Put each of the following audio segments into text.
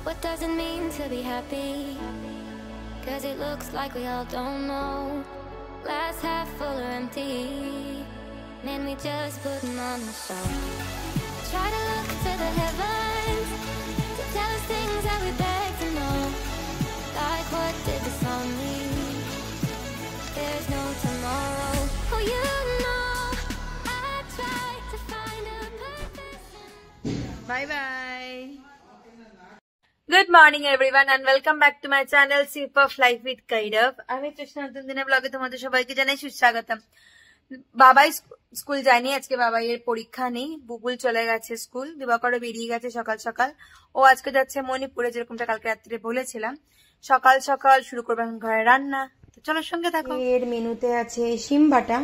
What does it mean to be happy? Cause it looks like we all don't know. Glass half full or empty. Man, we just putting on the show. Try to look to the heavens to tell us things that we beg to know. Like what did the song mean? There's no tomorrow. Oh, you know I try to find a purpose. Bye bye. Good morning everyone and welcome back to my channel Sip of Life with Kairav. আমি কৃষ্ণ নতুন দিনের ব্লগে তোমাদের সবাইকে জানাই সুস্বাগতম। বাবাই school যায়নি আজকে, বাবাইয়ের পরীক্ষা নেই। বুবুল চলে গেছে স্কুল, দিবাকরও বেরিয়ে গেছে সকাল সকাল। ও আজকে যাচ্ছে মণিপুরে, যেরকমটা কালকে রাত্রে বলেছিলাম। সকাল সকাল শুরু করবেন ঘরে রান্না, তো চলো সঙ্গে থাকো। এর মেনুতে আছে শিম বাটা।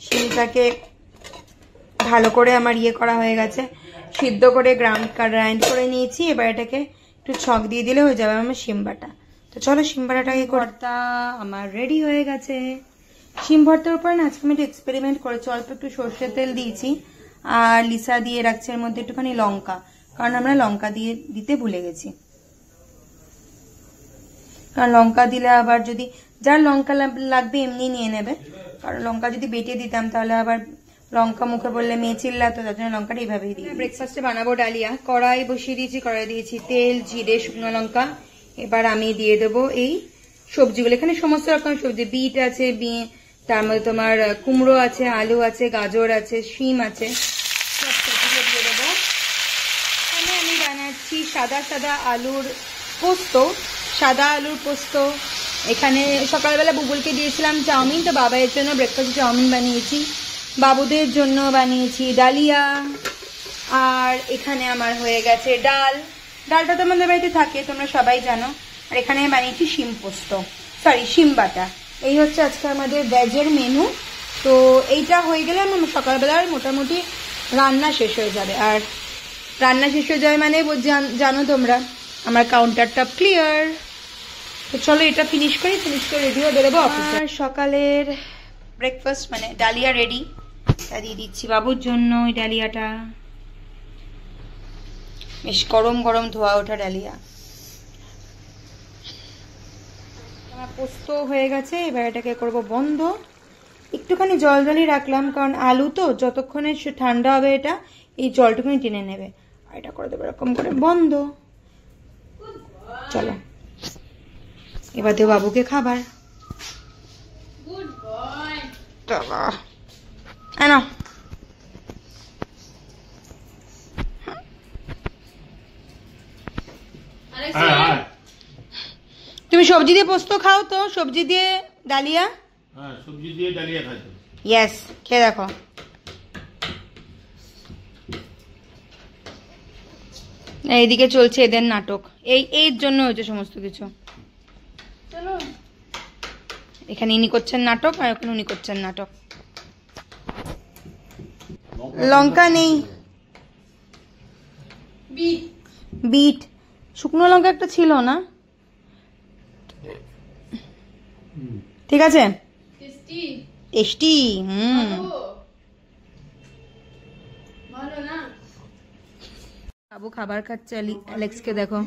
শিমটাকে ভালো করে আমার করা হয়ে গেছে, সিদ্ধ করে গ্রাইন্ড করে নিয়েছি। এবার এটাকে একটু ছক দিয়ে দিলে হয়ে যাবে আমার শিম বাটা। তো চলো শিম বাটাটাকে ভর্তা আমার রেডি হয়ে গেছে। শিম ভর্তার উপর না আজকে আমি একটু এক্সপেরিমেন্ট করেছি, অল্প একটু সর্ষের তেল দিয়েছি আর লিসা দিয়ে রাখছি এর মধ্যে একটুখানি লঙ্কা, কারণ আমরা লঙ্কা দিতে ভুলে গেছি। কারণ লঙ্কা দিলে আবার যদি যার লঙ্কা লাগবে এমনি নিয়ে নেবে, কারণ লঙ্কা যদি বেটে দিতাম তাহলে আবার লঙ্কা মুখে বললে মেয়ে চিল্লাতো, তার জন্য লঙ্কাটা এইভাবেই দিই। ব্রেকফাস্টে বানাবো ডালিয়া। কড়াই বসিয়ে দিয়েছি, কড়াই দিয়েছি তেল, জিরে, শুকনো লঙ্কা। এবার আমি দিয়ে দেবো এই সবজিগুলো। এখানে সমস্ত রকম সবজি, বিট আছে, তার মধ্যে তোমার কুমড়ো আছে, আলু আছে, গাজর আছে, শিম আছে, সব সবজিগুলো দিয়ে দেবো। এখানে আমি বানাচ্ছি সাদা আলুর পোস্ত, সাদা আলুর পোস্ত। এখানে সকালবেলা বুবুলকে দিয়েছিলাম চাউমিন, তো বাবাইয়ের জন্য ব্রেকফাস্টে চাউমিন বানিয়েছি, বাবুদের জন্য বানিয়েছি ডালিয়া। আর এখানে আমার হয়ে গেছে ডালটা তো আমাদের বাড়িতে থাকে, তোমরা সবাই জানো। আর এখানে বানিয়েছি শিম পোস্ত, শিম বাটা। এই হচ্ছে আজকে আমাদের ভেজের মেনু। তো এইটা হয়ে গেলে আমার সকালবেলার মোটামুটি রান্না শেষ হয়ে যাবে। আর রান্না শেষ হয়ে যাবে মানে জানো তোমরা আমার কাউন্টার টপ ক্লিয়ার। তো চলো এটা ফিনিশ করে রেডি হয়ে বেরোবো অফিসে। আর সকালের ব্রেকফাস্ট মানে ডালিয়া রেডি, তা দিয়ে দিচ্ছি বাবুর জন্য। ওই ডালিয়াটা বেশ গরম গরম ধোয়া ওঠা ডালিয়া। আমার পোস্ত হয়ে গেছে, এবার এটাকে করবো বন্ধ। একটুখানি জলই রাখলাম, কারণ আলু তো যতক্ষণে ঠান্ডা হবে এটা এই জলটুকুনি টেনে নেবে। আর এটা করে দেবো এরকম করে বন্ধ। চলো এবার দেবো বাবুকে খাবার। তুমি সবজি দিয়ে পোস্ত খাও তো? সবজি দিয়ে ডালিয়া? হ্যাঁ, সবজি দিয়ে ডালিয়া খাই তো। ইয়েস, খেয়ে দেখো। এইদিকে চলছে এদের নাটক, এর জন্য হয়েছে সমস্ত কিছু। চলো, এখানে ইনি করছেন নাটক আর ওখানে উনি করছেন নাটক। লঙ্কা নেই, বিট, শুকনো লঙ্কা একটা ছিল না? ঠিক আছে, টেস্টি। বাবু খাবার খাচ্ছে, অ্যালেক্সকে দেখো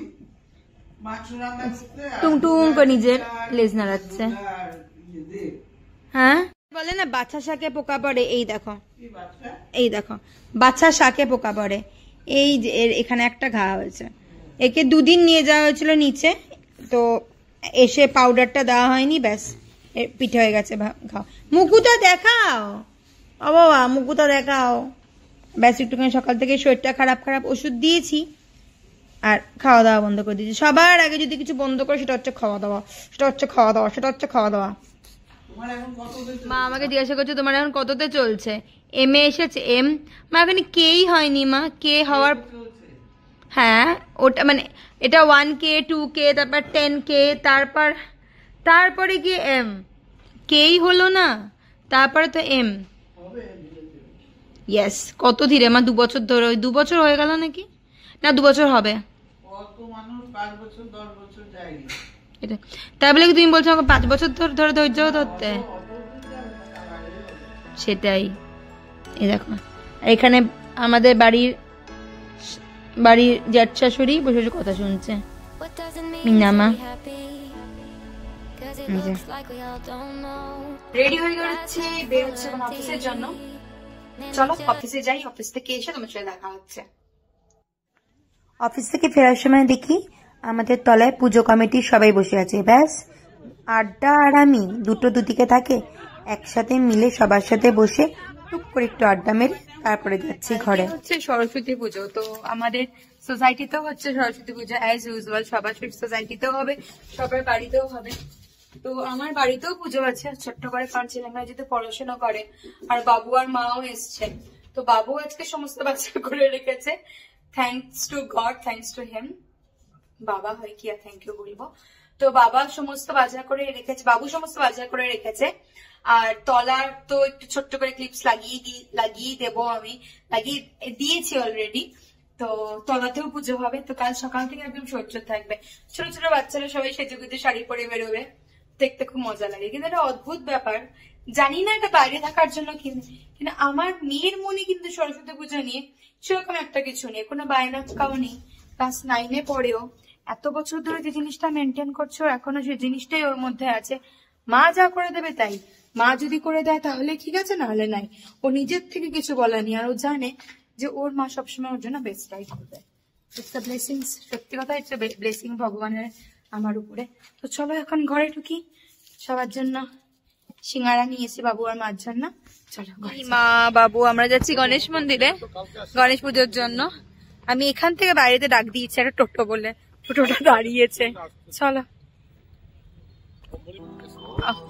টুং করে নিজের লেজ নাড়াচ্ছে। হ্যাঁ, বলে না বাচ্চা শাকে পোকা পড়ে, এই দেখো বাচ্চা শাকে পোকা পড়ে। এই যে এখানে একটা ঘা হয়েছে, একে 2 দিন নিয়ে যাওয়া হয়েছিল নিচে, তো এসে পাউডারটা দেওয়া হয়নি, ব্যাস পিঠে হয়ে গেছে ঘা। মুকুটা দেখাও, ও বাবা মুকুটা দেখাও। ব্যাস একটুখানি সকাল থেকে শরীরটা খারাপ ওষুধ দিয়েছি আর খাওয়া দাওয়া বন্ধ করে দিয়েছি। সবার আগে যদি কিছু বন্ধ করে সেটা হচ্ছে খাওয়া দাওয়া। মা আমাকে জিজ্ঞাসা করছে তোমার এখন কততে চলছে? এম এ এসেছে? এম মা এখানে কেই হয়নি মা, কে হওয়ার, হ্যাঁ ওটা মানে এটা 1K 2K তারপর 10K তারপরে গিয়ে এম, কেই হলো না, তারপরে তো এম। ইয়েস, কত ধীরে মা, 2 বছর ধরে, 2 বছর হয়ে গেল নাকি? না 2 বছর হবে। তাই বলে কি তুমি বলছো আমাকে 5 বছর ধরে ধৈর্য ধরতে? সেটাই। এই দেখো এখানে আমাদের বাড়ির বাড়ির জ্যাঠ শাশুড়ি বসে বসে কথা শুনছে। মিনামা রেডি হয়ে গেছে, বের হচ্ছে অফিসের জন্য। চলো অফিসে যাই, অফিস থেকে এসে তোমার সাথে দেখা হচ্ছে। অফিস থেকে ফেরার সময় দেখি আমাদের তলায় পুজো কমিটির সবাই বসে আছে। ব্যাস আড্ডা আর আমি দুটো দুদিকে থাকে, একসাথে মিলে সবার সাথে বসে টুক করে একটু আড্ডা মেরে তারপরে যাচ্ছি ঘরে। হচ্ছে সরস্বতী পুজো, তো আমাদের সোসাইটিতেও হচ্ছে সরস্বতী পুজো অ্যাজ ইউজুয়াল। সবার সোসাইটিতেও হবে, সবার বাড়িতেও হবে। তো আমার বাড়িতেও পুজো আছে ছোট্ট করে, কারণ ছেলেমেয়েরা যেহেতু পড়াশোনা করে, আর বাবু আর মাও এসছে। তো বাবু আজকে সমস্ত বাজার করে রেখেছে, thanks to god, thanks to him. বাবা হয় কি আর থ্যাংক ইউ বলবো। তো বাবা সমস্ত বাজার করে রেখেছে, বাবু সমস্ত বাজার করে রেখেছে। আর তলার তো একটু ছোট্ট করে ক্লিপস লাগিয়ে দেবো, আমি লাগিয়ে দিয়েছি অলরেডি। তো তলাতেও পুজো হবে, তো কাল সকাল থেকে একদম সজ্জা থাকবে। ছোট ছোট বাচ্চারা সবাই সেজে গুজে শাড়ি পরে বেরোবে, দেখতে খুব মজা লাগে। কিন্তু এটা অদ্ভুত ব্যাপার, জানি না এটা বাইরে থাকার জন্য কিন্তু আমার মেয়ের মনে কিন্তু সরস্বতী পুজো নিয়ে সেরকম একটা কিছু নেই, কোনো বায়না কাও নেই। ক্লাস 9-এ পড়েও এত বছর ধরে যে জিনিসটা মেনটেন করছে, এখনো সেই জিনিসটাই ওর মধ্যে আছে। মা যা করে দেবে তাই, মা যদি করে দেয় তাহলে ঠিক আছে, নাহলে নাই। ও নিজের থেকে কিছু বলেনি, আর ও জানে যে ওর মা সবসময় ওর জন্য বেস্টটাই করবে। ইটস আ ব্লেসিং, সত্যি কথা ইটস আ ব্লেসিং ভগবানের আমার উপরে। তো চলো এখন ঘরে ঢুকি, সবার জন্য সিঙ্গারা নিয়েছি বাবু আর মার জন্য। চলো মা বাবু আমরা যাচ্ছি গণেশ মন্দিরে গণেশ পুজোর জন্য। আমি এখান থেকে বাইরেতে ডাক দিয়েছি একটা টোটো বলে, টোটোটা দাঁড়িয়েছে। চলো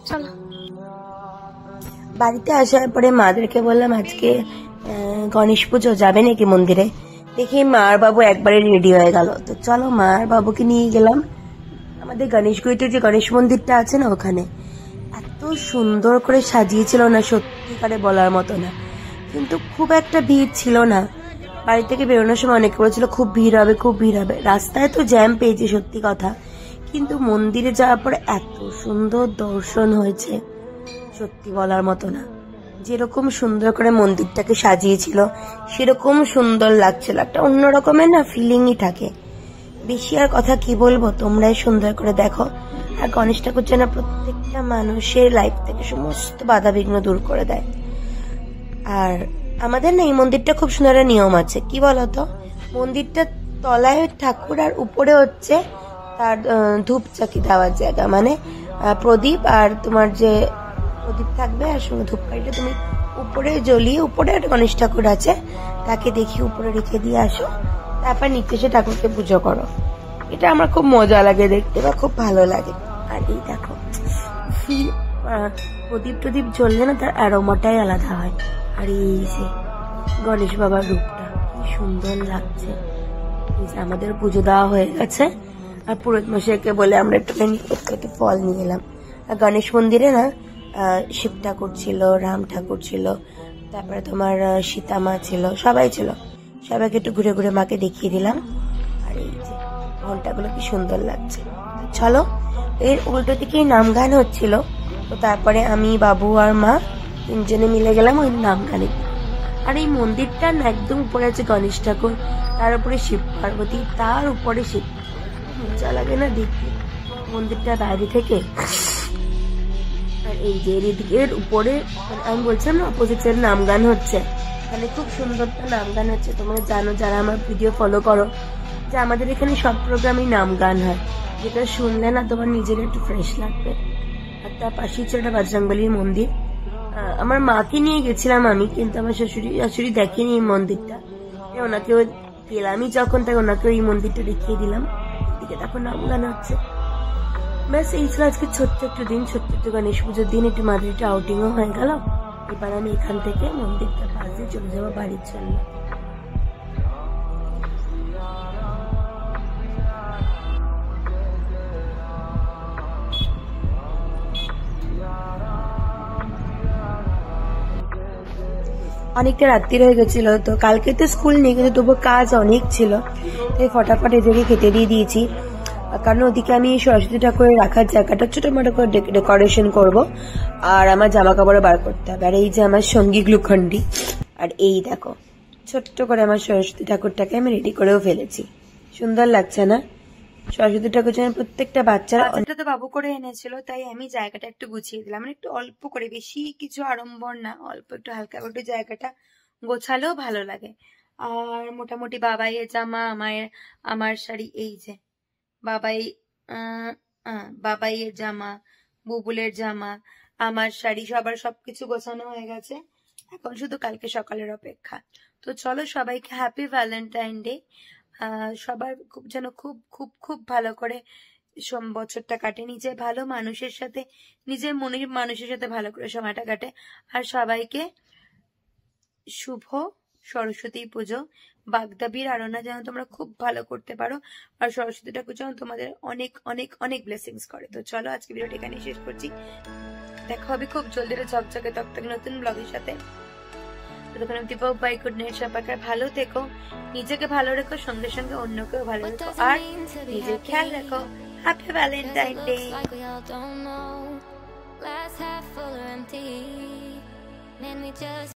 চলো। বাড়িতে আসার পরে মাদেরকে বললাম আজকে গণেশ পুজো, যাবে নাকি মন্দিরে? দেখি মা আর বাবু একবারে রেডি হয়ে গেল। তো চলো মা আর বাবুকে নিয়ে গেলাম আমাদের গণেশগুড়িতে যে গণেশ মন্দিরটা আছে না, ওখানে। এত সুন্দর করে সাজিয়েছিল না, সত্যিকারে বলার মতো না। কিন্তু খুব একটা ভিড় ছিল না। বাড়ি থেকে বেরোনোর সময় অনেকে বলেছিল খুব ভিড় হবে, খুব ভিড় হবে। রাস্তায় তো জ্যাম পেয়েছি সত্যি কথা, কিন্তু মন্দিরে যাওয়ার পরে এত সুন্দর দর্শন হয়েছে, সত্যি বলার মতো না। যেরকম সুন্দর করে মন্দিরটাকে সাজিয়েছিল সেরকম সুন্দর লাগছিল, একটা অন্য রকমের না ফিলিংই থাকে। বেশি আর কথা কি বলবো, তোমরাই সুন্দর করে দেখো। আর গণেশ ঠাকুর যেন প্রত্যেকটা মানুষের লাইফ থেকে সমস্ত বাধা বিঘ্ন দূর করে দেয়। আর আমাদের না এই মন্দিরটা খুব সুন্দর একটা নিয়ম আছে, কি বলতো, মন্দিরটা তলায় ঠাকুর আর উপরে হচ্ছে তার ধূপ চাকি দেওয়ার জায়গা, মানে প্রদীপ আর তোমার যে প্রদীপ থাকবে আর সঙ্গে ধূপকাঠিটা তুমি উপরে জ্বলিয়ে, উপরে একটা গণেশ ঠাকুর আছে তাকে দেখি উপরে রেখে দিয়ে আসো, তারপর নিচে এসে ঠাকুরকে পুজো করো। এটা আমার খুব মজা লাগে দেখতে বা খুব ভালো লাগে। আর এই দেখো প্রদীপ টদীপ জ্বললে না তার অ্যারোমাটাই আলাদা হয়। আর এই যে গণেশ বাবার রূপটা কি সুন্দর লাগছে। এই যে আমাদের পুজো দেওয়া হয়ে গেছে, আর পুরোহিত মশাইকে বলে আমরা একটুখানি একটু ফল নিয়ে এলাম। আর গণেশ মন্দিরে না শিব ঠাকুর ছিল, রাম ঠাকুর ছিল, তারপরে তোমার সীতা মা ছিল, সবাই ছিল। সবাইকে একটু ঘুরে ঘুরে মাকে দেখিয়ে দিলাম। আর এই যে ঘন্টাগুলো কি সুন্দর লাগছে। চলো, এর উল্টো দিকেই নাম গান হচ্ছিল। তো তারপরে আমি বাবু আর মা তিনজনে মিলে গেলাম ওই নাম গানে। আর এই মন্দিরটা না একদম উপরে আছে গণেশ ঠাকুর, তার উপরে শিব পার্বতী, তার উপরে শিব। মজা লাগে না দেখতে মন্দিরটা বাইরে থেকে। আর এই যে এর উপরে আমি বলছিলাম না অপোজিট সাইড নাম গান হচ্ছে, এখানে খুব সুন্দর নাম গান হচ্ছে। তোমরা জানো যারা আমার ভিডিও ফলো করো যে আমাদের এখানে সব প্রোগ্রামই নাম গান হয়, যেটা শুনলে না তোমার নিজের একটু ফ্রেশ লাগবে। আর তার পাশেই ছিল একটা বজরংবলীর মন্দির। আমার মাকে নিয়ে গেছিলাম আমি, কিন্তু আমার শাশুড়ি দেখেনি এই মন্দিরটা। ওনাকেও গেলামই যখন, তাই ওনাকেও এই মন্দিরটা দেখিয়ে দিলাম। এদিকে তখন নাম গান হচ্ছে। ব্যাস এই ছিল আজকে ছোট্ট একটু দিন, ছোট্ট একটু গণেশ পুজোর দিন। একটু মাদের একটু আউটিংও হয়ে গেল। এবার আমি এখান থেকে মন্দিরটা পাশ দিয়ে চলে যাবো বাড়ির জন্য। অনেকটা রাত্রি হয়ে গেছিল, তো কালকে তো স্কুল নেই, কিন্তু তবু কাজ অনেক ছিল, তাই ফটাফট এদেরকে খেতে দিয়ে দিয়েছি। কারণ ওদিকে আমি সরস্বতী ঠাকুরের রাখার জায়গাটা ছোট মোটো করে ডেকোরেশন করব, আর আমার জামা কাপড়ে বার করতে হবে। আর এই যে আমার সঙ্গী গ্লুকন্ডি, আর এই দেখো ছোট্ট করে আমার সরস্বতী ঠাকুরটাকে আমি রেডি করেও ফেলেছি। সুন্দর লাগছে না? সরস্বতী ঠাকুর যেন প্রত্যেকটা বাচ্চারা তো বাবু করে এনেছিল, তাই আমি জায়গাটা একটু গুছিয়ে দিলাম, মানে একটু অল্প করে, বেশি কিছু আড়ম্বর না, অল্প একটু হালকা একটু জায়গাটা গোছালেও ভালো লাগে। আর মোটামুটি বাবাইয়ের জামা, আমার শাড়ি, এই যে বাবাইয়ের জামা, বুবুলের জামা, আমার শাড়ি, সবার সবকিছু গোছানো হয়ে গেছে। এখন শুধু কালকে সকালের অপেক্ষা। তো চলো, সবাইকে হ্যাপি ভ্যালেন্টাইন ডে। সবার যেন খুব খুব খুব ভালো করে বছরটা কাটে, নিজে ভালো মানুষের সাথে, নিজের মনের মানুষের সাথে ভালো করে সময়টা কাটে। আর সবাইকে শুভ সরস্বতী পুজো, বাগদাবির আরাধনা যেন তোমরা খুব ভালো করতে পারো, আর সরস্বতী ঠাকুর যেন তোমাদের অনেক অনেক অনেক ব্লেসিংস করে। তো চলো, আজকে ভিডিওটা এখানে শেষ করছি। দেখা হবে খুব জলদি ঝকঝকে তকতকে নতুন ব্লগের সাথে। ততক্ষণ অবধি বাই, গুড নাইট, সবাইকে ভালো থেকো, নিজেকে ভালো রেখো, সঙ্গে সঙ্গে অন্যকেও ভালো রেখো, আর নিজের খেয়াল রাখো। Happy Valentine day. Glass half full or empty. Man, we just